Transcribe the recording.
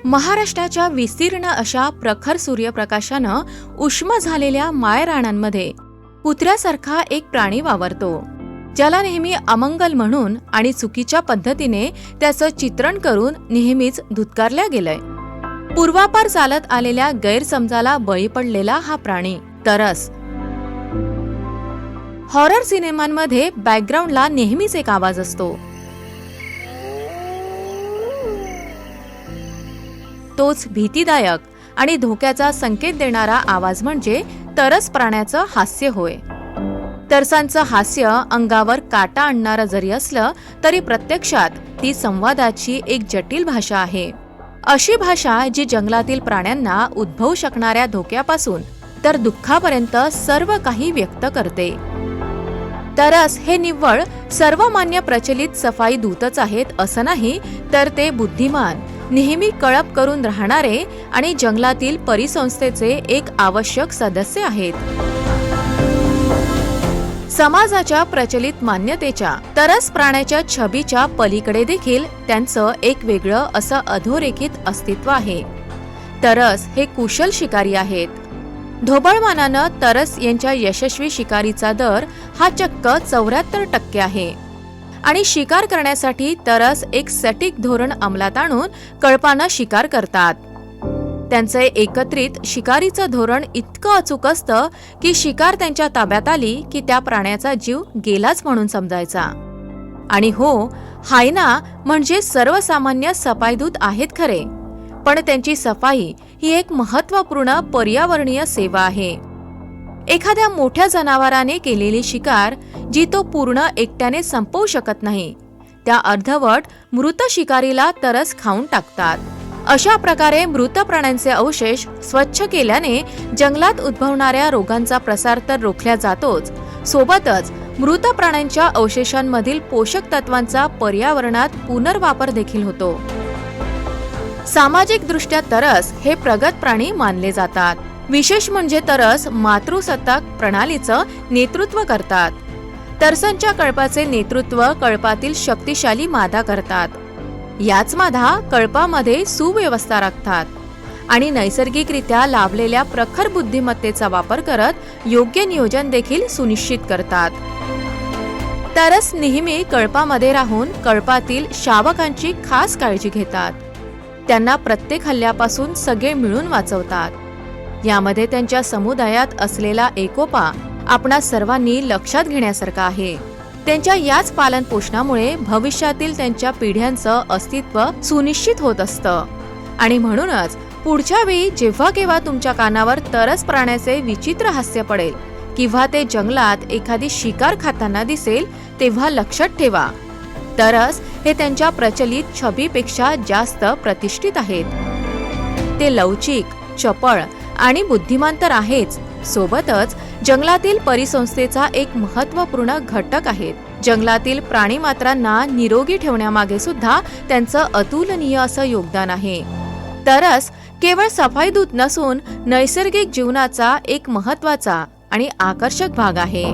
महाराष्ट्राच्या विस्तीर्ण अशा प्रखर सूर्यप्रकाशानं उष्म झालेल्या माळरानांमध्ये कुत्र्यासारखा एक प्राणी वावरतो, ज्याला नेहमी अमंगल म्हणून आणि चुकीच्या पद्धतीने त्याचं चित्रण करून नेहमीच धुतकारल्या गेलंय. पूर्वापार चालत आलेल्या गैरसमजाला बळी पडलेला हा प्राणी तरस. हॉरर सिनेमांमध्ये बॅकग्राऊंडला नेहमीच एक आवाज असतो. तोच भीतीदायक आणि धोक्याचा संकेत देणारा आवाज म्हणजे तरस प्राण्याचं हास्य होय. तरसांचं हास्य अंगावर काटा आणणारं जरी असलं तरी प्रत्यक्षात ती संवादाची एक जटिल भाषा आहे. अशी भाषा जी जंगलातील प्राण्यांना उद्भवू शकणाऱ्या धोक्यापासून तर दुःखापर्यंत सर्व काही व्यक्त करते. तरस हे निव्वळ सर्वमान्य प्रचलित सफाई दूतच आहेत असं नाही, तर ते बुद्धिमान, नेहमी कळप करून राहणारे आणि जंगलातील परिसंस्थेचे एक आवश्यक सदस्य आहेत. समाजाच्या प्रचलित मान्यतेच्या तरस प्राण्याच्या छबीच्या पलीकडे देखील त्यांचं एक वेगळं असं अधोरेखित अस्तित्व आहे. तरस हे कुशल शिकारी आहेत. ढोबळमानानं तरस यांच्या यशस्वी शिकारीचा दर हा चक्क 74% आहे. आणि शिकार करण्यासाठी तरस एक सटीक धोरण अंमलात आणून कळपानं शिकार करतात. त्यांचे एकत्रित शिकारीचं धोरण इतकं अचूक असतं की शिकार त्यांच्या ताब्यात आली की त्या प्राण्याचा जीव गेलाच म्हणून समजायचा. आणि हो, हायना म्हणजे सर्वसामान्य सफाईदूत आहेत खरे, पण त्यांची सफाई ही एक महत्त्वपूर्ण पर्यावरणीय सेवा आहे. एखाद्या मोठ्या जनावराने केलेली शिकार जी तो पूर्ण एकट्याने संपवू शकत नाही, त्या अर्धवट मृत शिकारीला तरस खाऊन टाकतात. अशा प्रकारे मृत प्राण्यांचे अवशेष स्वच्छ केल्याने जंगलात उद्भवणाऱ्या रोगांचा प्रसार तर रोखला जातोच, सोबतच मृत प्राण्यांच्या अवशेषांमधील पोषक तत्वांचा पर्यावरणात पुनर्वापर देखील होतो. सामाजिकदृष्ट्या तरस हे प्रगत प्राणी मानले जातात. विशेष म्हणजे तरस मातृसत्ताक प्रणालीचं नेतृत्व करतात. तरसांच्या कळपाचे नेतृत्व कळपातील शक्तिशाली मादा करतात. याच मादा कळपामध्ये सुव्यवस्था राखतात आणि नैसर्गिकरित्या लाभलेल्या प्रखर बुद्धिमत्तेचा वापर करत योग्य नियोजन देखील सुनिश्चित करतात. तरस नेहमी कळपामध्ये राहून कळपातील शावकांची खास काळजी घेतात. त्यांना प्रत्येक हल्ल्यापासून सगळे मिळून वाचवतात. यामध्ये त्यांच्या समुदायात असलेला एकोपा आपणा सर्वांनी लक्षात घेण्यासारखा आहे. त्यांच्या याच पालन पोषणामुळे भविष्यातील त्यांच्या पिढ्यांचं अस्तित्व सुनिश्चित होत असतं. आणि म्हणूनच पुढच्या वेळी जेव्हा केव्हा तुमच्या कानावर तरस प्राण्याचे विचित्र हास्य पडेल किंवा ते जंगलात एखादी शिकार खाताना दिसेल, तेव्हा लक्षात ठेवा, तरस हे त्यांच्या प्रचलित छबीपेक्षा जास्त प्रतिष्ठित आहेत. ते लवचिक, चपळ आणि बुद्धिमान तर आहेच, सोबतच जंगलातील परिसंस्थेचा एक महत्त्वपूर्ण घटक आहेत. जंगलातील प्राणीमात्रांना निरोगी ठेवण्यामागे सुद्धा त्यांचं अतुलनीय असं योगदान आहे. तरस केवळ सफाईदूत नसून नैसर्गिक जीवनाचा एक महत्त्वाचा आणि आकर्षक भाग आहे.